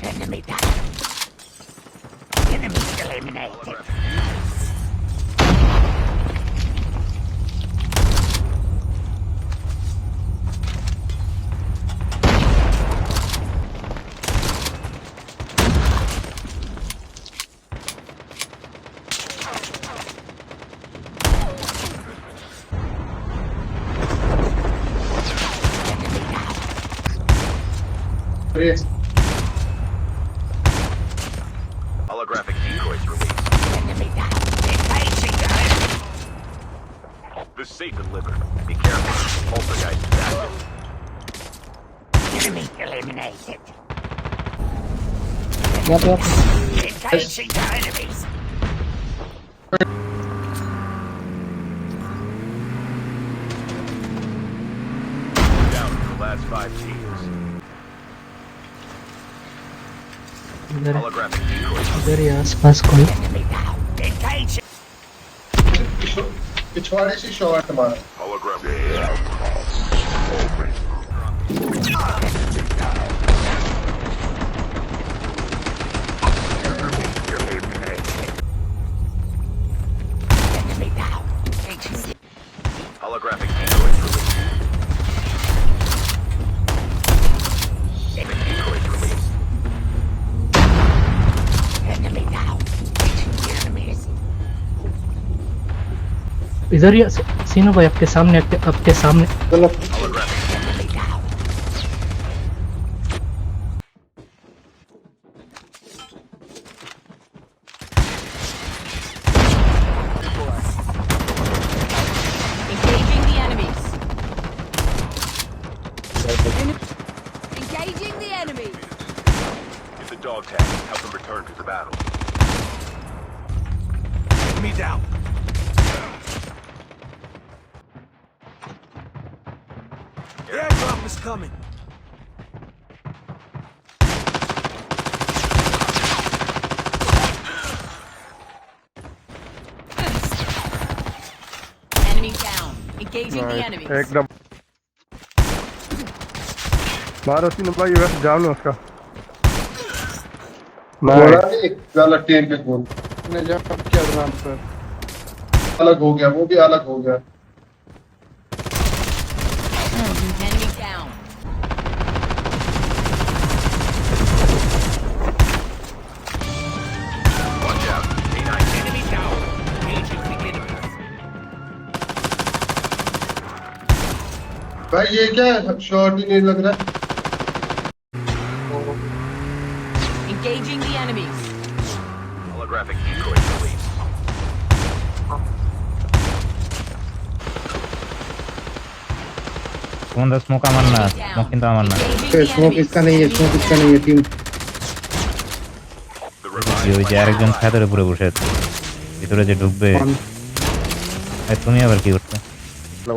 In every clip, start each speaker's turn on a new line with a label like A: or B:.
A: Enemy down. Enemy eliminated.
B: Holographic decoys released.
A: Enemy down. Engaging the enemy.
B: The safe delivered. Be careful. Poltergeist is active.
A: Enemy eliminated.
C: Yep.
A: Engaging the enemies.
B: Down to the last 5 teams. Holographic decoys.
C: इधर ही आसपास कोई
A: Enemy down. Engaging.
D: पिछवाड़े से shot मारा
B: Holographic.
A: Enemy down. Engaging.
B: Holographic decoys released. Decoys released.
A: Enemy down. Engaging the enemies.
C: इधर ही सीनो भाई आपके सामने आपके सामने
B: Holographic.
A: Enemy down.
E: Engaging the enemies. Engaging the enemy.
B: Get the dog tag. Help them return to the battle. Enemy down.
F: Airdrop is coming.
E: Enemy down. Engaging the enemies.
G: एकदम मारो scene भाई बस जाओ ना उसका
D: बोला नहीं गलत टीम पे कूद
G: ने जंप किया आराम से
D: अलग हो गया वो भी अलग हो गया
E: Enemy down.
B: Watch out. A9.
A: Enemy down. Engaging the enemies.
D: भाई ये क्या है शॉट ही नहीं लग रहा
E: Engaging the enemies.
B: Holographic decoys released.
H: कौन सा स्मोक मारना स्मोक किंता मारना
E: Engaging the
C: स्मोक
E: enemies.
C: इसका नहीं है स्मोक इसका नहीं है टीम
B: The revived
H: ওই যে আরেকজন খাদের উপরে বসে আছে ভিতরে যে ঢুকবে আর তুমি আবার কি করতে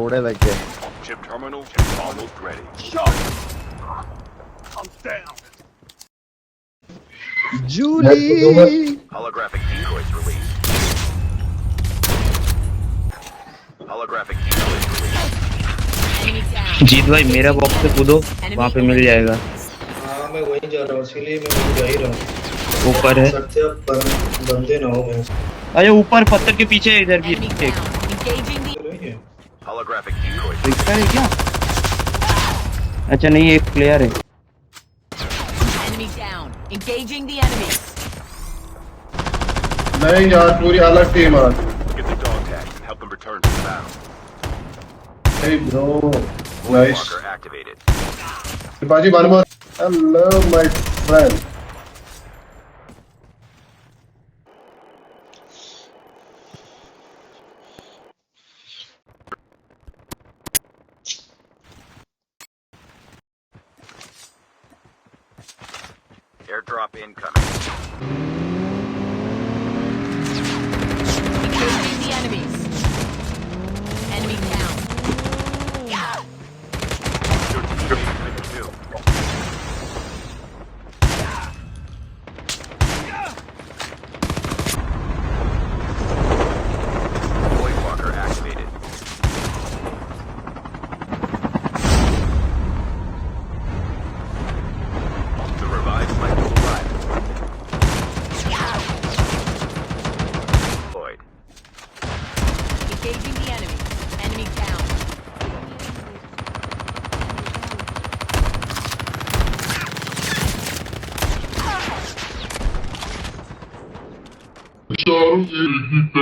G: उड़े लग गए
B: chip terminal is almost ready. Shot. I'm down. Holographic decoys released. Holographic decoys released.
E: Enemy down.
I: जीत भाई मेरा बॉक्स पे कूदो वहाँ पे मिल जाएगा
J: हाँ मैं वहीं जा रहा हूँ इसीलिए मैं जा ही रहा हूँ
I: ऊपर है
J: सकते अब बंदे ना हो मैं
I: अरे ऊपर पत्थर के पीछे इधर भी
E: Enemy
I: एक
E: down. Engaging the
B: Holographic decoys.
I: दिखता है क्या अच्छा नहीं एक प्लेयर है
E: enemy down. Engaging the enemies.
D: नहीं यार पूरी अलग टीम आज
B: Get the dog tag and help them return to the battle.
D: hey bro nice
B: Walker activated.
D: बाजी one more hello my friend
B: Airdrop incoming.
E: Engaging the enemies. Enemy
K: यही